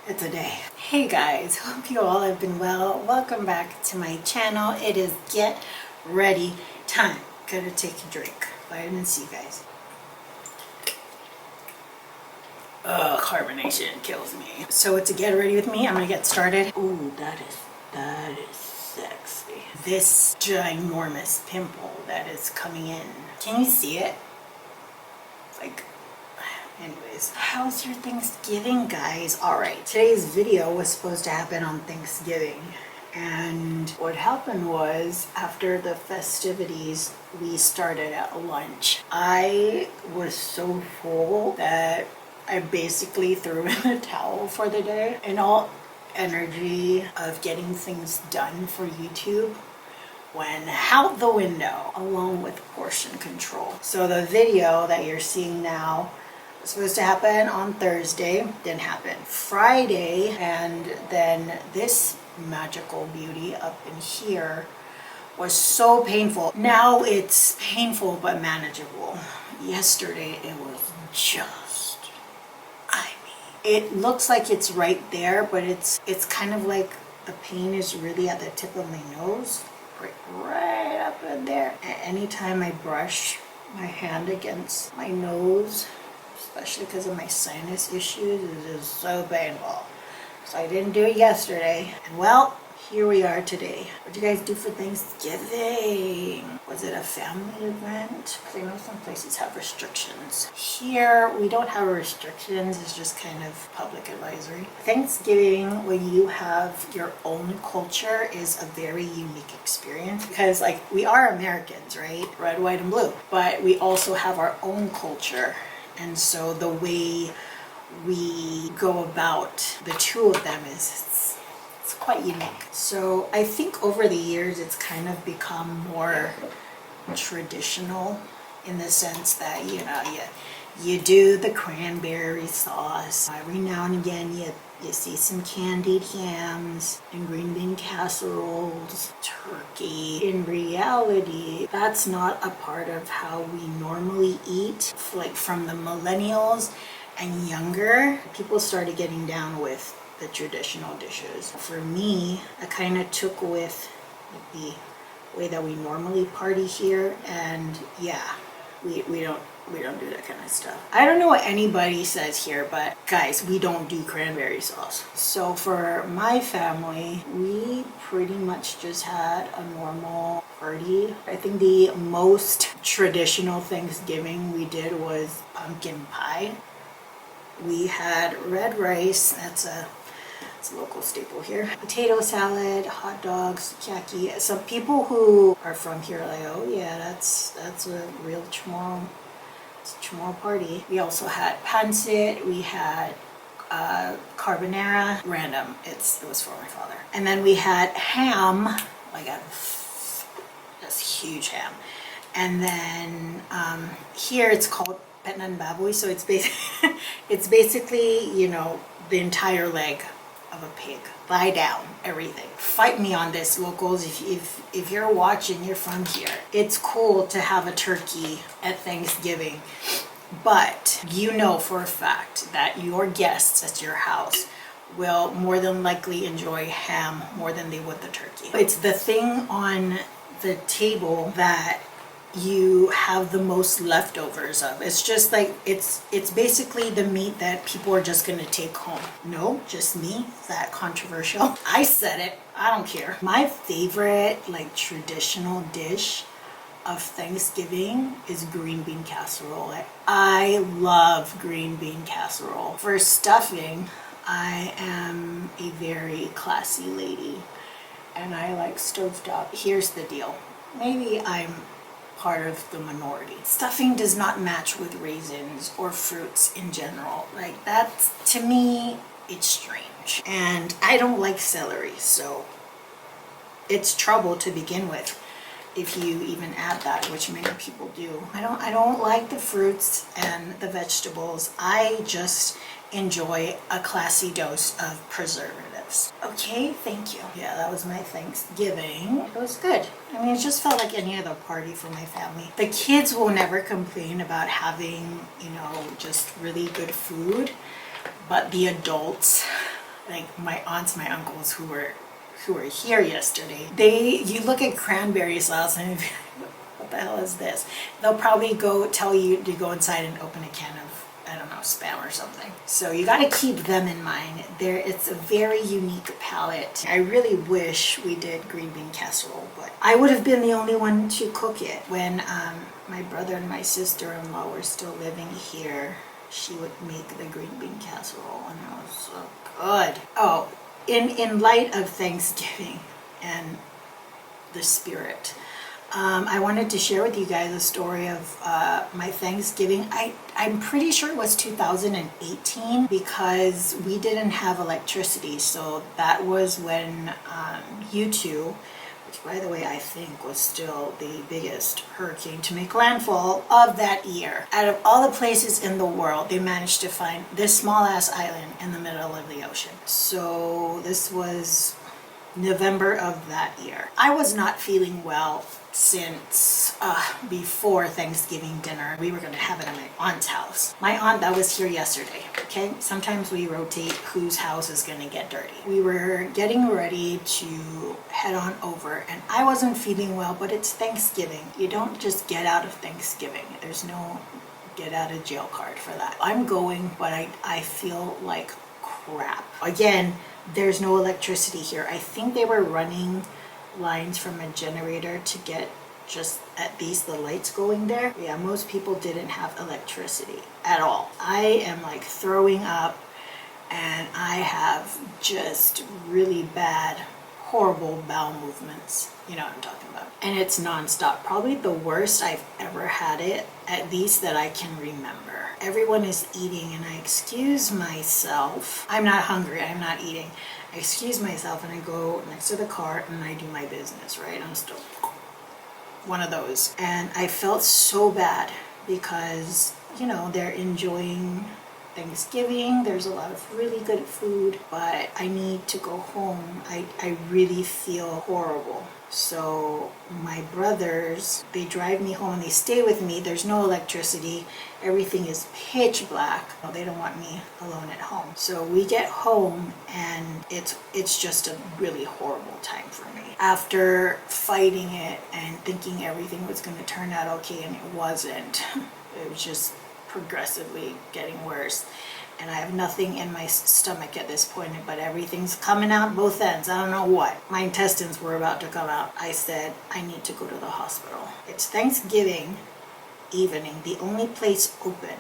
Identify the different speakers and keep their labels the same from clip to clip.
Speaker 1: It's a day. Hey guys, hope you all have been well. Welcome back to my channel. It is get ready time. Gotta take a drink. Vitamin C, guys. Ugh, carbonation kills me. So it's a get ready with me. I'm gonna get started. Ooh, that is sexy. This ginormous pimple that is coming in. Can you see it? Like, anyways, how's your Thanksgiving, guys? All right, today's video was supposed to happen on Thanksgiving, and what happened was after the festivities we started at lunch. I was so full that I basically threw in the towel for the day, and all energy of getting things done for YouTube went out the window, along with portion control. So the video that you're seeing now was supposed to happen on Thursday, didn't happen. Friday, and then this magical beauty up in here was so painful. Now it's painful but manageable. Yesterday it was just, it looks like it's right there, but it's kind of like the pain is really at the tip of my nose. Right up in there. Anytime I brush my hand against my nose, especially because of my sinus issues, it is so painful. So I didn't do it yesterday. And well, here we are today. What did you guys do for Thanksgiving? Was it a family event? Because I know some places have restrictions. Here, we don't have restrictions. It's just kind of public advisory. Thanksgiving, when you have your own culture, is a very unique experience. Because, like, we are Americans, right? Red, white, and blue. But we also have our own culture. And so the way we go about the two of them is it's quite unique. So I think over the years it's kind of become more traditional in the sense that, you know, you do the cranberry sauce. Every now and again you see some candied hams and green bean casseroles, turkey. In reality, that's not a part of how we normally eat. Like from the millennials and younger, people started getting down with the traditional dishes. For me, I kind of took with the way that we normally party here, and yeah, we don't do that kind of stuff. I don't know what anybody says here, but guys, we don't do cranberry sauce. So for my family, we pretty much just had a normal party. I think the most traditional Thanksgiving we did was pumpkin pie. We had red rice, that's a local staple here. Potato salad, hot dogs, sukiyaki. Some people who are from here are like, oh yeah, that's a real chamorro party. We also had pancit, we had carbonara, random, it was for my father. And then we had ham, like this huge ham. And then here it's called Petnan Baboy, so it's basically, you know, the entire leg of a pig. Lie down, everything. Fight me on this, locals. If you're watching, you're from here. It's cool to have a turkey at Thanksgiving, but you know for a fact that your guests at your house will more than likely enjoy ham more than they would the turkey. It's the thing on the table that you have the most leftovers of. It's just like, it's basically the meat that people are just gonna take home. No, just me? Is that controversial? I said it, I don't care. My favorite like traditional dish of Thanksgiving is green bean casserole. I love green bean casserole. For stuffing, I am a very classy lady and I like stovetop. Here's the deal. Maybe I'm part of the minority. Stuffing does not match with raisins or fruits in general. Like, that's, to me, it's strange. And I don't like celery, so it's trouble to begin with if you even add that, which many people do. I don't like the fruits and the vegetables. I just enjoy a classy dose of preservatives. Okay, thank you. Yeah, that was my Thanksgiving. It was good. I mean, it just felt like any other party for my family. The kids will never complain about having, you know, just really good food, but the adults, like my aunts, my uncles who were here yesterday, you look at cranberry sauce and what the hell is this? They'll probably tell you to go inside and open a can of, I don't know, Spam or something. So you got to keep them in mind. It's a very unique palette. I really wish we did green bean casserole, but I would have been the only one to cook it. When my brother and my sister-in-law were still living here, she would make the green bean casserole, and it was so good. Oh, in light of Thanksgiving and the spirit, I wanted to share with you guys a story of my Thanksgiving. I'm pretty sure it was 2018 because we didn't have electricity. So that was when U2, which by the way I think was still the biggest hurricane to make landfall of that year. Out of all the places in the world, they managed to find this small ass island in the middle of the ocean. So this was November of that year. I was not feeling well since before Thanksgiving dinner. We were going to have it at my aunt's house. My aunt that was here yesterday, okay? Sometimes we rotate whose house is going to get dirty. We were getting ready to head on over and I wasn't feeling well, but it's Thanksgiving. You don't just get out of Thanksgiving. There's no get out of jail card for that. I'm going, but I feel like crap. Again, there's no electricity here. I think they were running lines from a generator to get just at least the lights going there. Yeah, most people didn't have electricity at all. I am like throwing up and I have just really bad, horrible bowel movements. You know what I'm talking about. And it's nonstop. Probably the worst I've ever had it, at least that I can remember. Everyone is eating and I excuse myself. I'm not hungry, I'm not eating. I excuse myself and I go next to the car and I do my business, right? I'm still one of those. And I felt so bad because, you know, they're enjoying Thanksgiving. There's a lot of really good food, but I need to go home. I really feel horrible. So my brothers, they drive me home and they stay with me. There's no electricity. Everything is pitch black. They don't want me alone at home. So we get home and it's just a really horrible time for me. After fighting it and thinking everything was going to turn out okay, and it wasn't. It was just progressively getting worse. And I have nothing in my stomach at this point, but everything's coming out both ends. I don't know what. My intestines were about to come out. I said, I need to go to the hospital. It's Thanksgiving evening. The only place open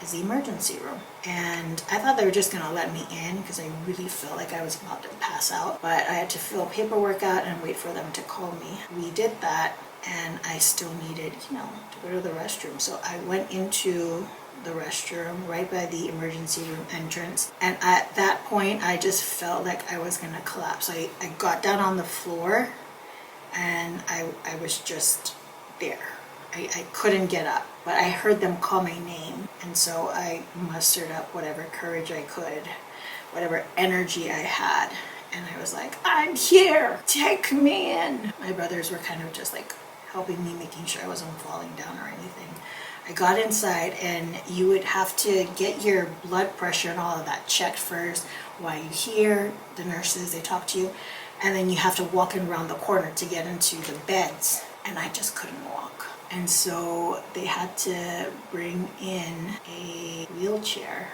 Speaker 1: is the emergency room. And I thought they were just gonna let me in because I really felt like I was about to pass out. But I had to fill paperwork out and wait for them to call me. We did that and I still needed, you know, to go to the restroom. So I went into the restroom right by the emergency room entrance, and at that point I just felt like I was gonna collapse. I got down on the floor and I was just there. I couldn't get up, but I heard them call my name, and so I mustered up whatever courage I could, whatever energy I had, and I was like, I'm here, take me in. My brothers were kind of just like helping me, making sure I wasn't falling down or anything. I got inside and you would have to get your blood pressure and all of that checked first while you hear the nurses, they talk to you, and then you have to walk in around the corner to get into the beds, and I just couldn't walk. And so they had to bring in a wheelchair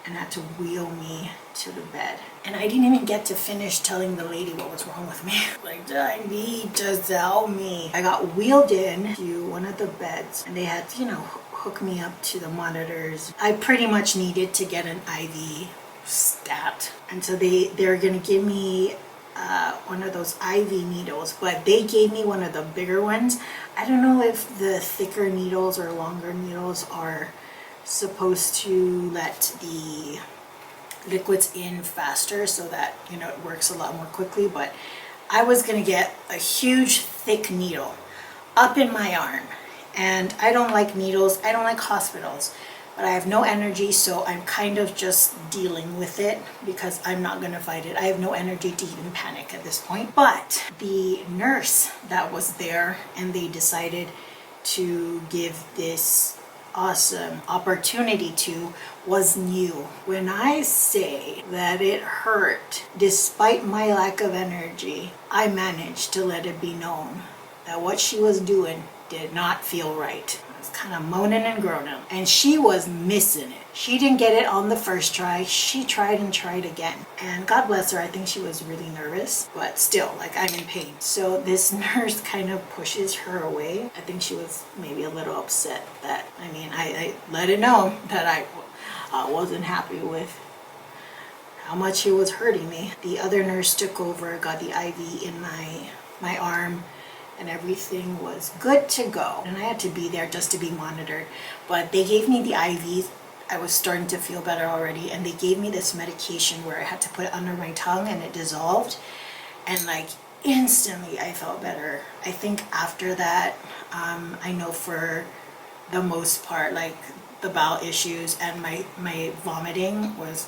Speaker 1: and had to wheel me to the bed. And I didn't even get to finish telling the lady what was wrong with me. Like, I need to tell me. I got wheeled in to one of the beds and they had, you know, hook me up to the monitors. I pretty much needed to get an IV stat. And so they're gonna give me one of those IV needles, but they gave me one of the bigger ones. I don't know if the thicker needles or longer needles are supposed to let the liquids in faster so that, you know, it works a lot more quickly, but I was gonna get a huge thick needle up in my arm, and I don't like needles, I don't like hospitals, but I have no energy, so I'm kind of just dealing with it because I'm not gonna fight it. I have no energy to even panic at this point. But the nurse that was there, and they decided to give this awesome opportunity to was new. When I say that it hurt, despite my lack of energy, I managed to let it be known that what she was doing did not feel right. I was kind of moaning and groaning, and she was missing it. She didn't get it on the first try. She tried and tried again. And God bless her, I think she was really nervous, but still, like, I'm in pain. So this nurse kind of pushes her away. I think she was maybe a little upset that, I let it know that I wasn't happy with how much it was hurting me. The other nurse took over, got the IV in my arm, and everything was good to go. And I had to be there just to be monitored. But they gave me the IV. I was starting to feel better already, and they gave me this medication where I had to put it under my tongue and it dissolved, and like instantly I felt better. I think after that, I know for the most part, like the bowel issues and my vomiting was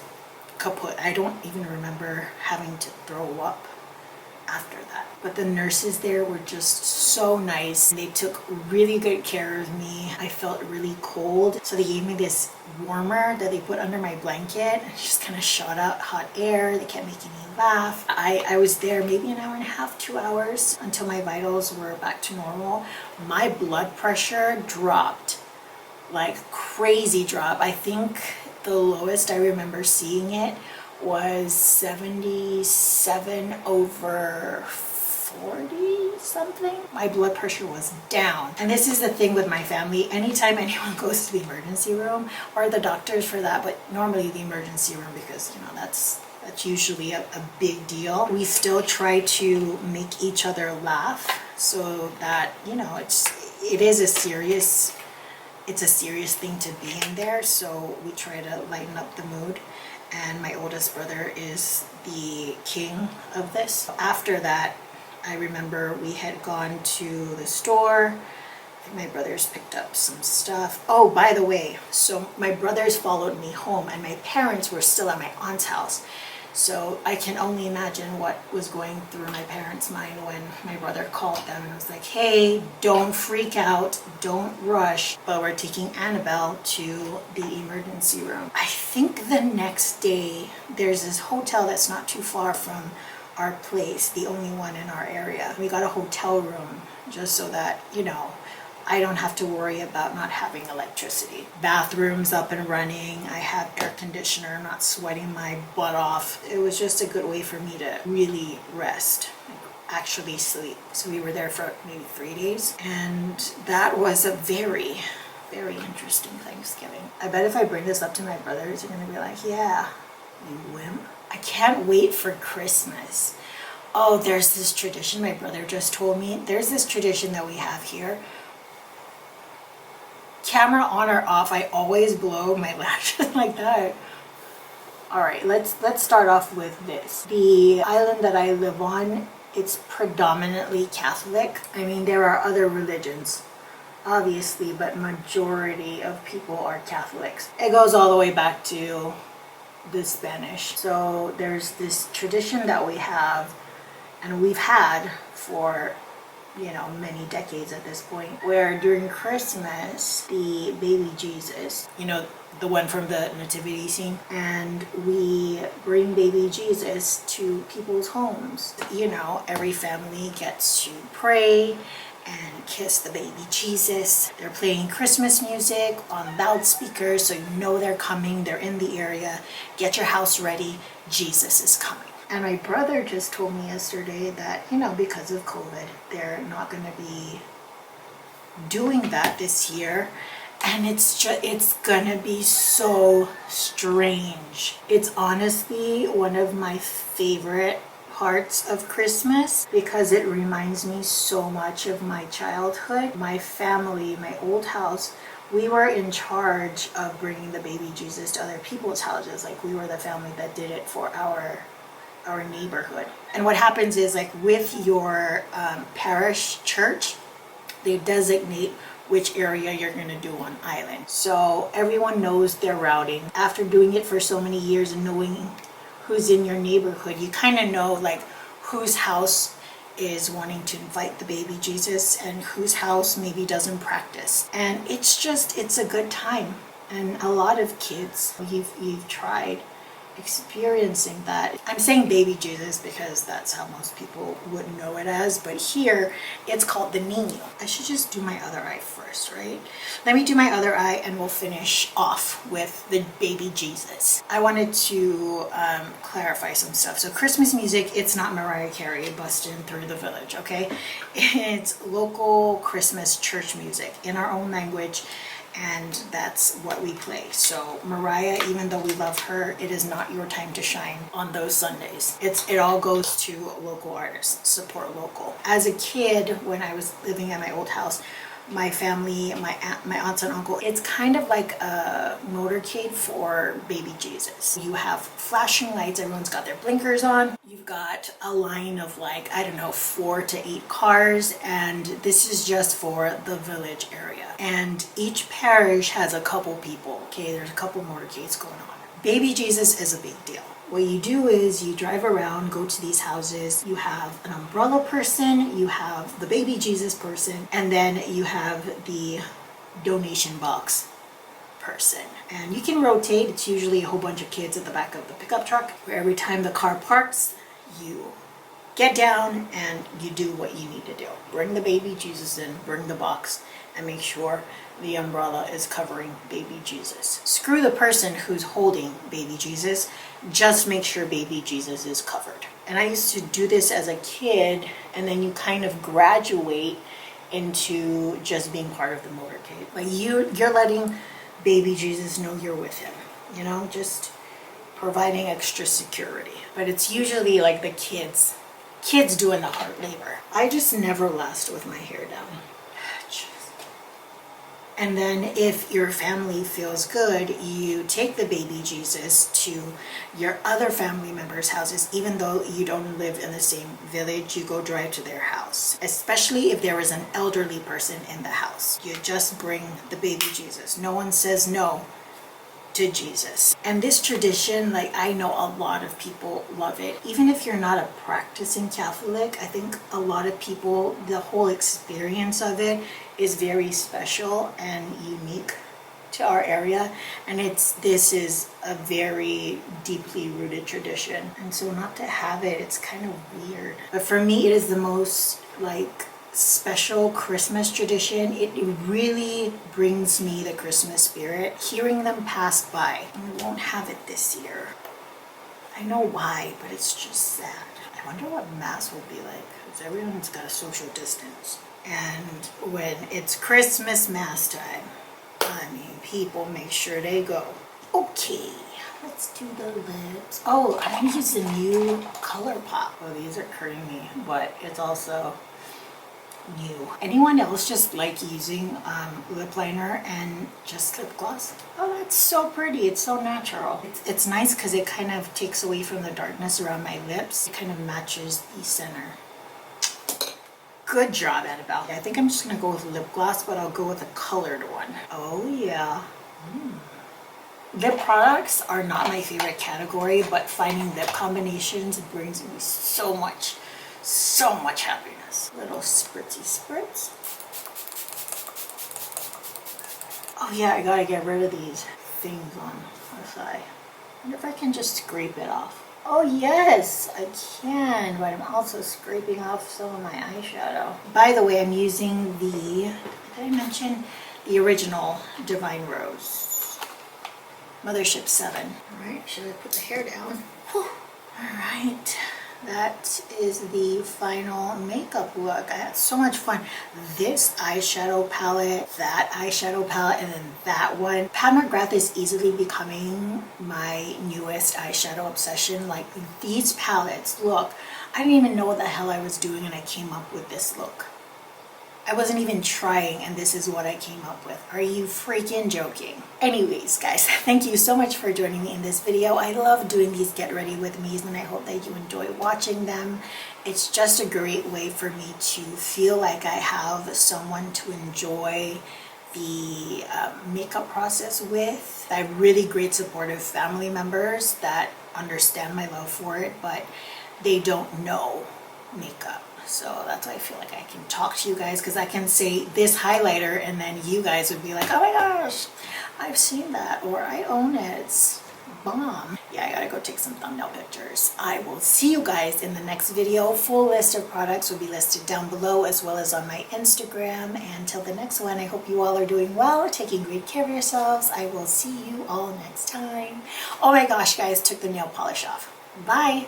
Speaker 1: kaput. I don't even remember having to throw up after that. But the nurses there were just so nice. They took really good care of me. I felt really cold, so they gave me this warmer that they put under my blanket and just kind of shot out hot air. They kept making me laugh. I was there maybe an hour and a half, 2 hours, until my vitals were back to normal. My blood pressure dropped like crazy drop. I think the lowest I remember seeing it was 77 over 40 something. My blood pressure was down. And this is the thing with my family. Anytime anyone goes to the emergency room, or the doctors for that, but normally the emergency room, because that's usually a big deal. We still try to make each other laugh, so that it is a serious thing to be in there. So we try to lighten up the mood. And my oldest brother is the king of this. After that, I remember we had gone to the store. I think my brothers picked up some stuff. Oh, by the way, so my brothers followed me home, and my parents were still at my aunt's house. So I can only imagine what was going through my parents' mind when my brother called them and was like, hey, don't freak out, don't rush, but we're taking Annabelle to the emergency room. I think the next day, there's this hotel that's not too far from our place, the only one in our area. We got a hotel room just so that, I don't have to worry about not having electricity. Bathrooms up and running. I have air conditioner, not sweating my butt off. It was just a good way for me to really rest, actually sleep. So we were there for maybe 3 days, and that was a very, very interesting Thanksgiving. I bet if I bring this up to my brothers, they're gonna be like, yeah, you wimp. I can't wait for Christmas. Oh, there's this tradition my brother just told me. There's this tradition that we have here. Camera on or off, I always blow my lashes like that. All right, let's start off with this. The island that I live on, it's predominantly Catholic. I mean, there are other religions, obviously, but majority of people are Catholics. It goes all the way back to the Spanish. So there's this tradition that we have, and we've had for many decades at this point, where during Christmas, the baby Jesus, the one from the nativity scene, and we bring baby Jesus to people's homes. Every family gets to pray and kiss the baby Jesus. They're playing Christmas music on loudspeakers, so they're coming, they're in the area. Get your house ready, Jesus is coming. And my brother just told me yesterday that, because of COVID, they're not going to be doing that this year. And it's going to be so strange. It's honestly one of my favorite parts of Christmas, because it reminds me so much of my childhood. My family, my old house, we were in charge of bringing the baby Jesus to other people's houses. Like, we were the family that did it for our neighborhood. And what happens is, like, with your parish church, they designate which area you're going to do on island. So everyone knows their routing. After doing it for so many years and knowing who's in your neighborhood, you kind of know like whose house is wanting to invite the baby Jesus and whose house maybe doesn't practice. And it's a good time. And a lot of kids, you've tried experiencing that. I'm saying baby Jesus because that's how most people would know it as, but here it's called the Nino. I should just do my other eye first, right? Let me do my other eye and we'll finish off with the baby Jesus. I wanted to clarify some stuff. So Christmas music, it's not Mariah Carey busting through the village, okay? It's local Christmas church music in our own language, and that's what we play. So Mariah, even though we love her, it is not your time to shine on those Sundays. It all goes to local artists. Support local. As a kid, when I was living at my old house, my family, my aunts and uncle, it's kind of like a motorcade for baby Jesus. You have flashing lights, everyone's got their blinkers on. You've got a line of like, I don't know, 4 to 8 cars, and this is just for the village area. And each parish has a couple people, okay? There's a couple motorcades going on. Baby Jesus is a big deal. What you do is you drive around, go to these houses, you have an umbrella person, you have the baby Jesus person, and then you have the donation box person. And you can rotate. It's usually a whole bunch of kids at the back of the pickup truck, where every time the car parks, you get down and you do what you need to do. Bring the baby Jesus in, bring the box, and make sure the umbrella is covering baby Jesus. Screw the person who's holding baby Jesus, just make sure baby Jesus is covered. And I used to do this as a kid, and then you kind of graduate into just being part of the motorcade. Like you're letting baby Jesus know you're with him, you know, just providing extra security. But it's usually like the kids doing the hard labor. I just never last with my hair down. And then if your family feels good, you take the baby Jesus to your other family members' houses. Even though you don't live in the same village, you go drive to their house. Especially if there is an elderly person in the house. You just bring the baby Jesus. No one says no to Jesus. And this tradition, like, I know a lot of people love it. Even if you're not a practicing Catholic, I think a lot of people, the whole experience of it is very special and unique to our area. And this is a very deeply rooted tradition. And so not to have it, it's kind of weird. But for me, it is the most like special Christmas tradition. It really brings me the Christmas spirit. Hearing them pass by. And we won't have it this year. I know why, but it's just sad. I wonder what Mass will be like, because everyone's got a social distance. And when it's Christmas Mass time, I mean, people make sure they go. Okay, let's do the lips. Oh, I'm gonna use the new Colourpop. Oh, these are creamy, but it's also new. Anyone else just like using lip liner and just lip gloss? Oh, that's so pretty. It's so natural. It's nice because it kind of takes away from the darkness around my lips. It kind of matches the center. Good job, Annabelle. I think I'm just gonna go with lip gloss, but I'll go with a colored one. Oh yeah. Lip products are not my favorite category, but finding lip combinations brings me so much happiness. Little spritzy spritz. Oh yeah, I gotta get rid of these things on the side. I wonder if I can just scrape it off. Oh yes, I can, but I'm also scraping off some of my eyeshadow. By the way, I'm using did I mention the original Divine Rose Mothership 7. All right, should I put the hair down? Whew. All right, that is the final makeup look. I had so much fun. This eyeshadow palette, that eyeshadow palette, and then that one. Pat McGrath is easily becoming my newest eyeshadow obsession. Like these palettes, look, I didn't even know what the hell I was doing and I came up with this look. I wasn't even trying and this is what I came up with. Are you freaking joking? Anyways, guys, thank you so much for joining me in this video. I love doing these get ready with me's and I hope that you enjoy watching them. It's just a great way for me to feel like I have someone to enjoy the makeup process with. I have really great supportive family members that understand my love for it, but they don't know makeup. So that's why I feel like I can talk to you guys, because I can say this highlighter and then you guys would be like, oh my gosh, I've seen that, or I own it, it's bomb. Yeah, I gotta go take some thumbnail pictures. I will see you guys in the next video. Full list of products will be listed down below, as well as on my Instagram. And till the next one, I hope you all are doing well, taking great care of yourselves. I will see you all next time. Oh my gosh, guys, took the nail polish off. Bye.